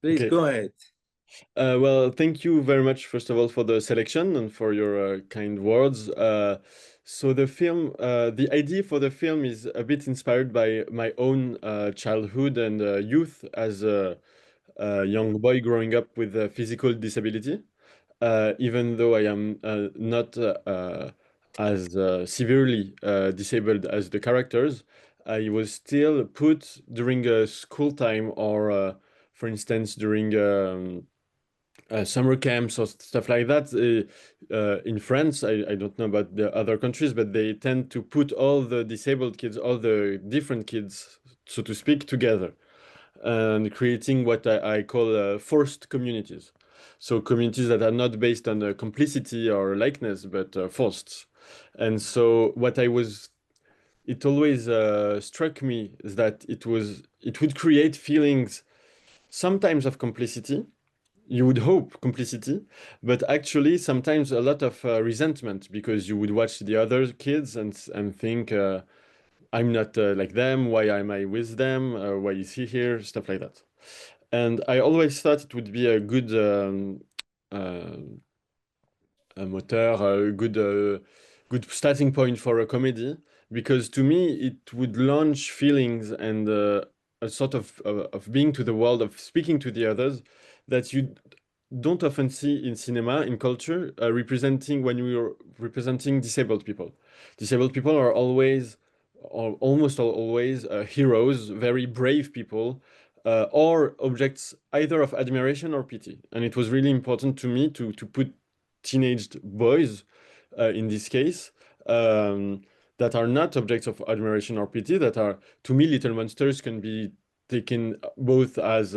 Please Okay. go ahead. Well, thank you very much, first of all, for the selection and for your kind words. So the idea for the film is a bit inspired by my own childhood and youth as a young boy growing up with a physical disability. Even though I am not as severely disabled as the characters, I was still put during school time or, for instance, during summer camps or stuff like that. In France, I don't know about the other countries, but they tend to put all the disabled kids, all the different kids, so to speak, together and creating what I call forced communities. So communities that are not based on complicity or likeness, but forced. And so it always struck me is that it would create feelings sometimes of complicity. You would hope complicity, but actually sometimes a lot of resentment because you would watch the other kids and think I'm not like them. Why am I with them? Why is he here? Stuff like that. And I always thought it would be a good uh, a moteur, a good starting point for a comedy, because to me it would launch feelings and a sort of being to the world, of speaking to the others that you don't often see in cinema, in culture, representing when we are representing disabled people. Disabled people are always, or almost always, heroes, very brave people, or objects either of admiration or pity. And it was really important to me to put teenaged boys, in this case, um, that are not objects of admiration or pity, that are, to me, Little Monsters can be taken both as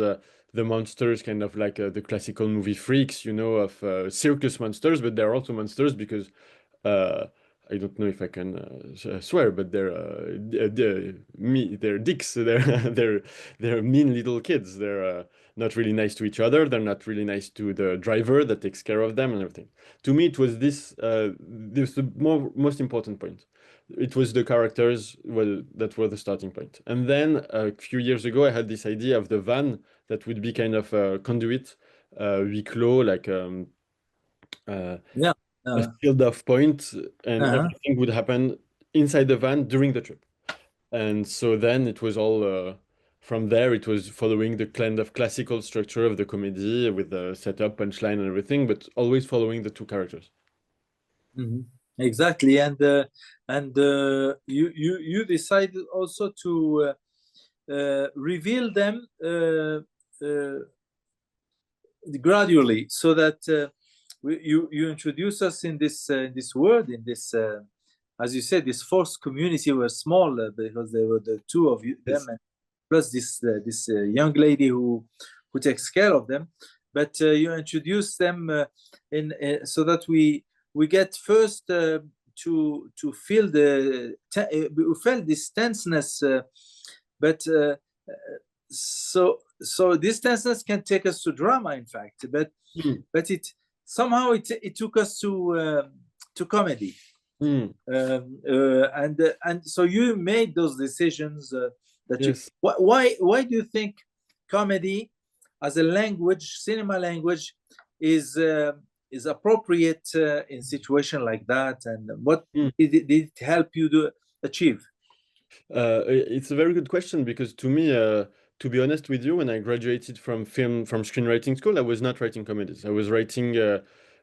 the monsters, kind of like the classical movie freaks, of circus monsters, but they're also monsters because uh, I don't know if I can swear, but they're dicks. They're mean little kids. They're not really nice to each other. They're not really nice to the driver that takes care of them and everything. To me, it was this the most important point. It was the characters that were the starting point. And then a few years ago, I had this idea of the van that would be kind of a conduit, huis clos, like uh, Yeah. a Uh, sealed off point, and uh-huh. everything would happen inside the van during the trip. And so then it was all from there, it was following the kind of classical structure of the comedy with the setup, punchline, and everything, but always following the two characters. Mhm. Exactly. And you decided also to reveal them uh, gradually, so that you introduce us in this world, in this, as you said, this forced community. Were small because there were the two of them, Yes. and plus this young lady who takes care of them. But you introduce them in so that we get first to feel we felt this tenseness, but so this tenseness can take us to drama, in fact, Mm, but somehow it took us to comedy. mm, And so you made those decisions, that you yes. why do you think comedy as a language, cinema language, is is appropriate in situation like that, and what Mm. did it help you to achieve? It's a very good question because to me, to be honest with you, when I graduated from screenwriting school, I was not writing comedies. I was writing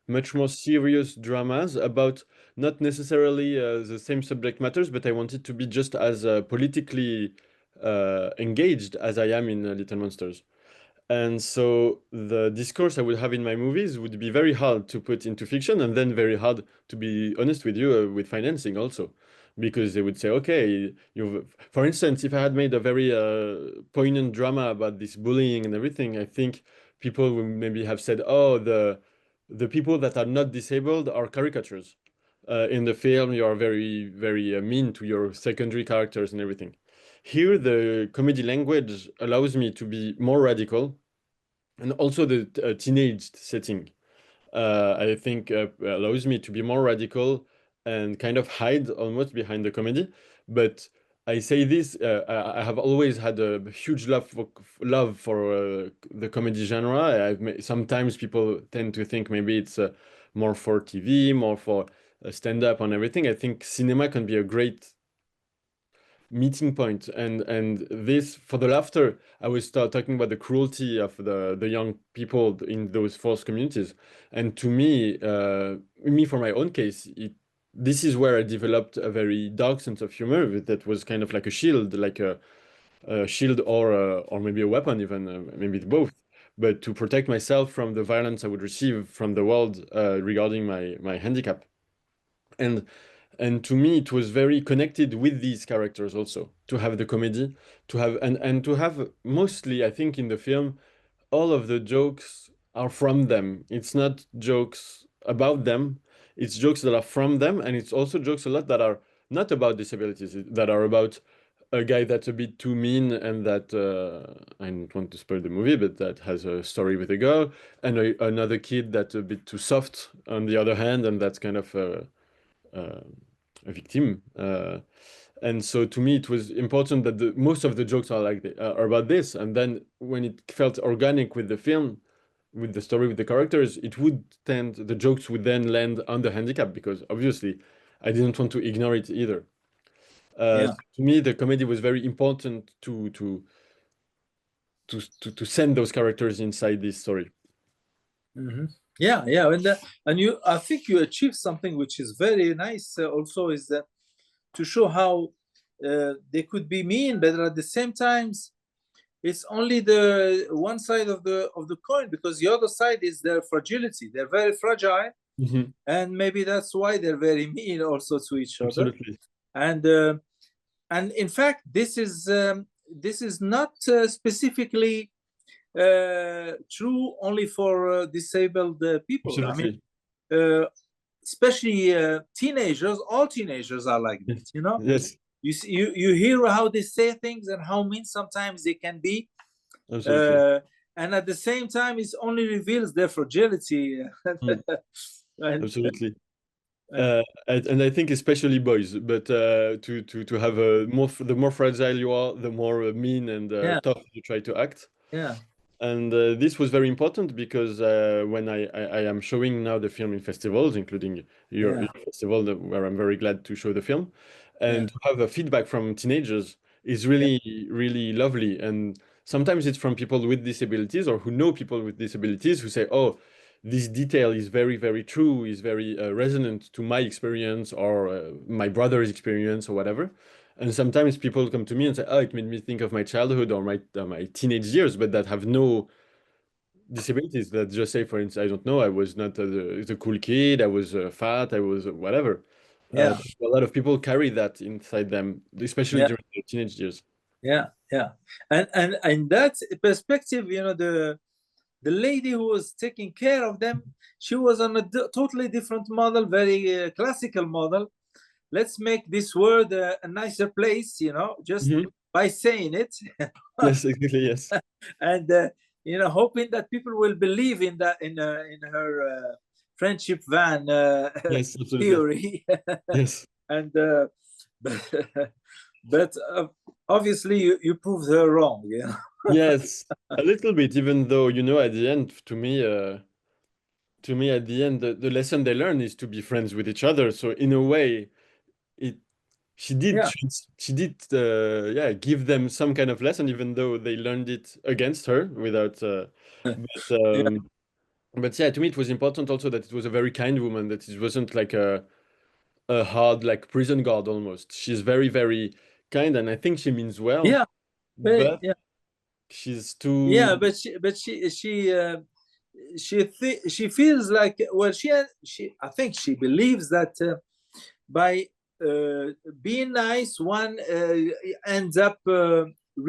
much more serious dramas about not necessarily the same subject matters, but I wanted to be just as politically engaged as I am in Little Monsters. And so the discourse I would have in my movies would be very hard to put into fiction, and then very hard, to be honest with you, with financing also. Because they would say, okay, for instance, if I had made a very poignant drama about this bullying and everything, I think people would maybe have said, oh, the people that are not disabled are caricatures. In the film, you are very, very mean to your secondary characters and everything. Here, the comedy language allows me to be more radical, and also the teenage setting, I think, allows me to be more radical and kind of hide almost behind the comedy, but I say this, I have always had a huge love for the comedy genre. Sometimes people tend to think maybe it's more for TV, more for stand-up and everything. I think cinema can be a great meeting point, and this for the laughter. I was talking about the cruelty of the young people in those forced communities, and to me, for my own case, this is where I developed a very dark sense of humor that was kind of like a shield, like a shield or maybe a weapon, even maybe both, but to protect myself from the violence I would receive from the world regarding my handicap. And to me it was very connected with these characters also, to have the comedy, to have and to have mostly, I think, in the film, all of the jokes are from them. It's not jokes about them, it's jokes that are from them, and it's also jokes a lot that are not about disabilities, that are about a guy that's a bit too mean and that I don't want to spoil the movie, but that has a story with a girl, and another kid that's a bit too soft on the other hand, and that's kind of uh, a victim. And so to me, it was important that most of the jokes are are about this. And then when it felt organic with the film, with the story, with the characters, the jokes would then land on the handicap, because obviously I didn't want to ignore it either. Yeah. To me, the comedy was very important to send those characters inside this story. Mm-hmm. Yeah, yeah, and I think you achieved something which is very nice. Also, is that to show how they could be mean, but at the same times, it's only the one side of the coin, because the other side is their fragility. They're very fragile, Mhm. and maybe that's why they're very mean also to each other. Absolutely. And in fact, this is not specifically true only for disabled people. I mean, Absolutely. especially teenagers. All teenagers are like that. You know, Yes, you hear how they say things and how mean sometimes they can be, absolutely. and at the same time, it only reveals their fragility. Mm, and, absolutely. and And I think especially boys, but to have the more fragile you are, the more mean and yeah, tough you try to act. yeah, And this was very important because when I am showing now the film in festivals, including your yeah, festival, where I'm very glad to show the film, yeah, and to have a feedback from teenagers is yeah, really, really lovely. And sometimes it's from people with disabilities or who know people with disabilities who say, "Oh, this detail is very, very true, is very resonant to my experience or my brother's experience or whatever." And sometimes people come to me and say, "Oh, it made me think of my childhood or my teenage years," but that have no disabilities. That just say, for instance, I don't know, I was not the cool kid, I was fat, I was whatever. yeah, A lot of people carry that inside them, especially yeah, during their teenage years. yeah, yeah. And that perspective, the lady who was taking care of them, she was on a totally different model, very classical model. Let's make this world a nicer place, just Mhm. by saying it. Yes, exactly. Yes. And hoping that people will believe in that, in her friendship van Yes, absolutely. theory. Yes. And but, but obviously you proved her wrong. Yes. A little bit, even though, at the end, to me, at the end, the lesson they learn is to be friends with each other. So in a way, it Yeah, she did yeah, give them some kind of lesson, even though they learned it against her without yeah, but yeah, to me it was important also that it was a very kind woman, that it wasn't like a hard, like, prison guard almost. She's very, very kind, and I think she means well, yeah, but yeah, she's too. yeah. She feels like, well, she I think she believes that by being nice, one ends up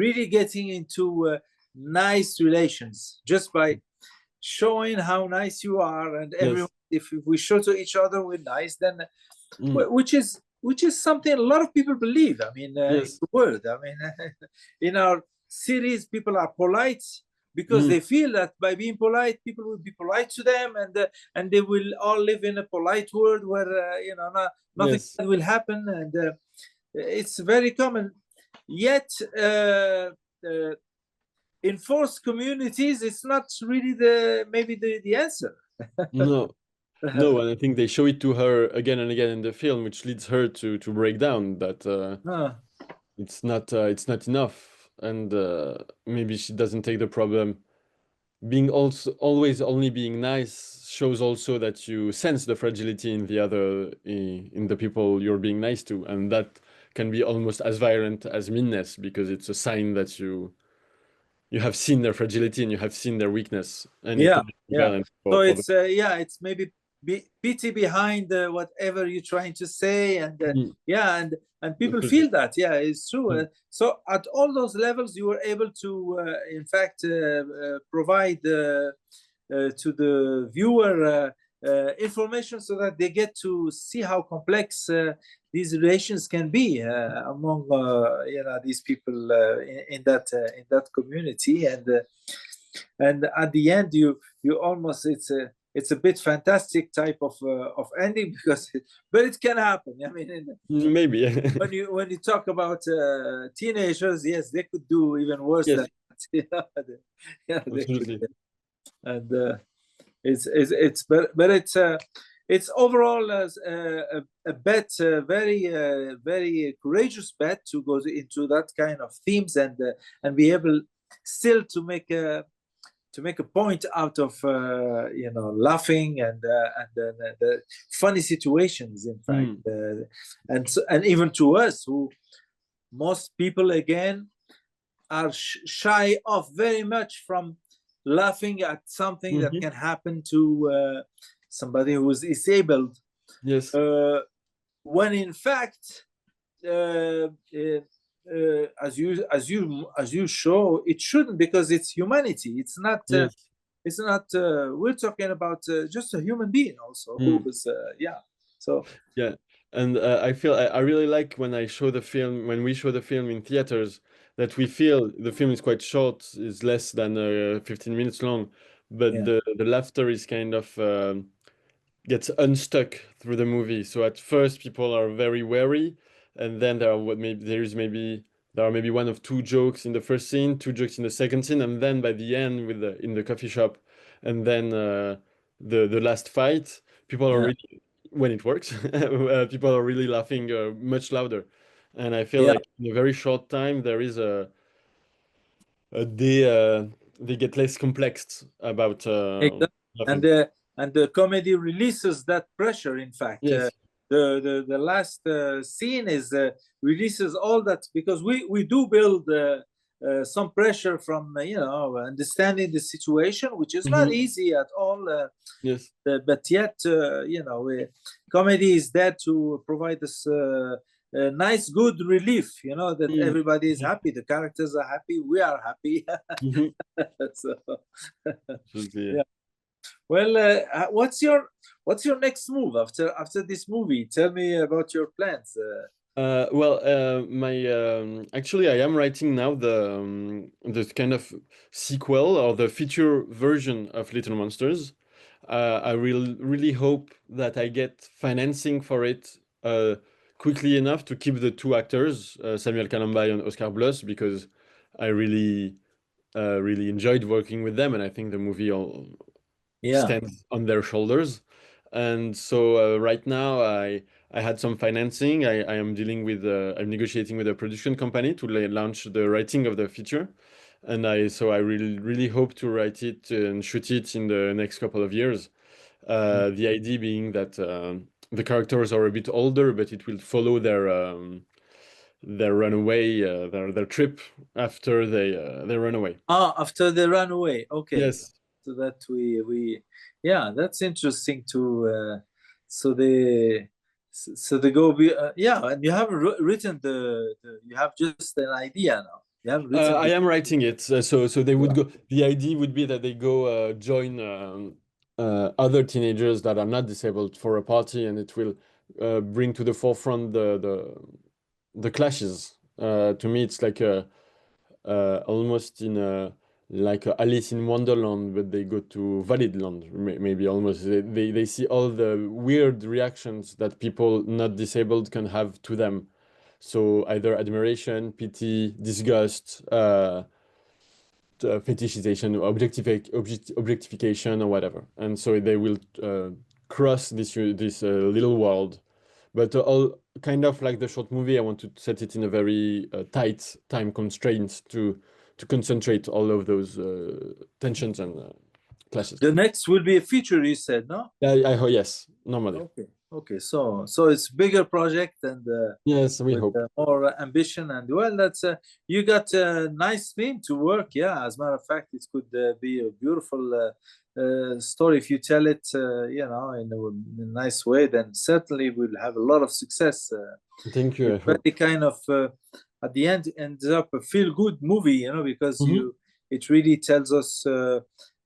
really getting into nice relations just by showing how nice you are, and everyone. Yes. If we show to each other we're nice, then Mm, which is something a lot of people believe. I mean, in yes. the world. I mean, in our cities, people are polite because Mm, they feel that by being polite, people will be polite to them, and they will all live in a polite world where nothing yes. bad will happen. And it's very common. yet in forced communities, it's not really the answer. No, no, and I think they show it to her again and again in the film, which leads her to break down that it's not enough, and maybe she doesn't take the problem. Being also always only being nice shows also that you sense the fragility in the other, in the people you're being nice to, and that can be almost as violent as meanness because it's a sign that you have seen their fragility and you have seen their weakness, and it Yeah, can be yeah. violent So for the. it's maybe pity behind whatever you're trying to say, and yeah, and people Absolutely. feel that. Yeah, it's true. So at all those levels, you were able to, in fact, provide to the viewer information so that they get to see how complex these relations can be among these people in that community, and at the end you almost it's a bit fantastic type of ending because but it can happen. I mean, Maybe. when you talk about teenagers, yes, they could do even worse Yes, than that. Yeah, they could, absolutely. and but it's overall a bet, very courageous bet to go into that kind of themes and be able still to make a point out of laughing and funny situations, in fact, and even to us, who most people again are shy off very much from laughing at something that can happen to somebody who is disabled. Yes. When in fact, as you show, it shouldn't, because it's humanity. It's not. Yes. It's not. We're talking about just a human being also who is. Yeah. So. Yeah, and I feel I really like when I show the film, when we show the film in theaters, that we feel the film is quite short, is less than 15 minutes long, but Yeah. the laughter is kind of gets unstuck through the movie. So at first people are very wary, and then there are there are maybe one of two jokes in the first scene, two jokes in the second scene, and then by the end with in the coffee shop, and then the last fight, people are Yeah. really, when it works, people are really laughing much louder, and I feel Yeah. like in a very short time there is a they get less complex about Exactly. laughing. And the comedy releases that pressure. In fact, Yes. the last scene is releases all that, because we do build some pressure from understanding the situation, which is not easy at all. Yes. But yet, comedy is there to provide us a nice, good relief. That everybody is happy, the characters are happy, we are happy. So, Absolutely, yeah. yeah. Well, what's your next move after this movie? Tell me about your plans. My actually, I am writing now the kind of sequel or the feature version of Little Monsters. I really hope that I get financing for it quickly enough to keep the two actors, Samuel Kalambay and Oscar Blos, because I really enjoyed working with them, and I think the movie all Yeah. stands on their shoulders. And so right now I had some financing. I am dealing with I'm negotiating with a production company to launch the writing of the feature, and I really hope to write it and shoot it in the next couple of years. The idea being that the characters are a bit older, but it will follow their runaway, their trip after they run away. After they run away. Okay. Yes. So that we yeah, that's interesting to so they go yeah, and you haven't written you have just an idea now. You haven't written I the. am writing it, so they would Yeah. go. The idea would be that they go join other teenagers that are not disabled for a party, and it will bring to the forefront the clashes. To me, it's like a almost in a like a Alice in Wonderland, but they go to Validland, maybe almost. They see all the weird reactions that people not disabled can have to them. So either admiration, pity, disgust, fetishization, objectification, or whatever. And so they will cross this little world. But all kind of like the short movie, I want to set it in a very tight time constraints to concentrate all of those tensions and clashes. The next will be a feature, you said, no? Yes, normally. Okay. So it's bigger project and yes, we hope more ambition, and well, that's you got a nice theme to work. Yeah, as a matter of fact, it could be a beautiful story if you tell it, you know, in a nice way. Then certainly we'll have a lot of success. Thank you. Very kind of at the end ends up a feel-good movie, you know, because it really tells us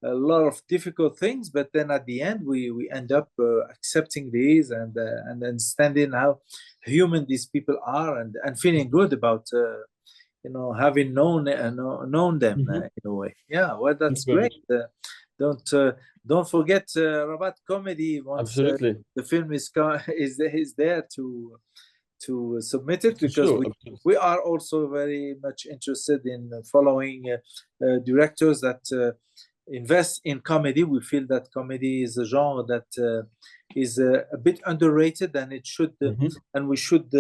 a lot of difficult things, but then at the end we end up accepting these and understanding how human these people are, and feeling good about you know, having known them in a way. Yeah, well, that's great. Don't forget Rabat-Comedy once absolutely the film is there to submit it, because we are also very much interested in following directors that invest in comedy. We feel that comedy is a genre that is a bit underrated, and it should and we should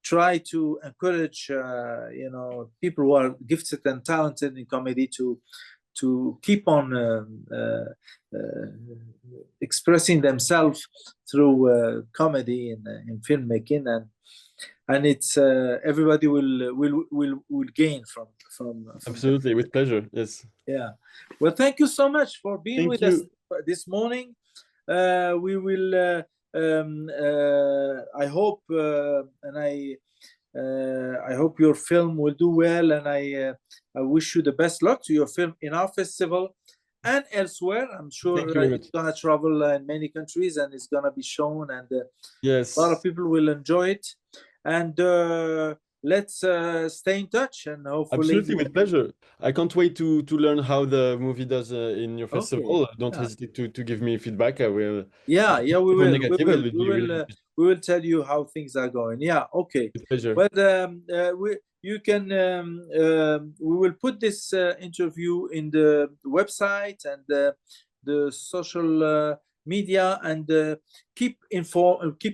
try to encourage you know, people who are gifted and talented in comedy to keep on expressing themselves through comedy in filmmaking, and it's everybody will gain from absolutely, with pleasure. Yes. Yeah. Well, thank you so much for being with us this morning. We will I hope and I hope your film will do well, and I wish you the best luck to your film in our festival and elsewhere. I'm sure it's gonna travel in many countries, and it's gonna be shown, and yes, a lot of people will enjoy it. And let's stay in touch, and hopefully. Absolutely, with pleasure. I can't wait to learn how the movie does in your festival. Don't hesitate to give me feedback. I will. Yeah, we will. Negative, We will tell you how things are going. Yeah, okay. With pleasure. But you can. We will put this interview in the website and the social media, and keep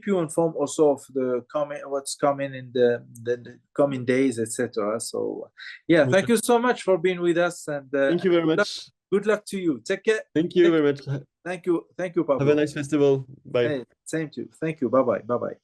you informed also of the what's coming in the coming days, etc. So yeah, thank you so much for being with us, and thank you very much. Good luck to you. Take care. Thank you very much. Thank you, Pablo. Have a nice festival. Bye. Hey, same to you. Thank you. Bye bye.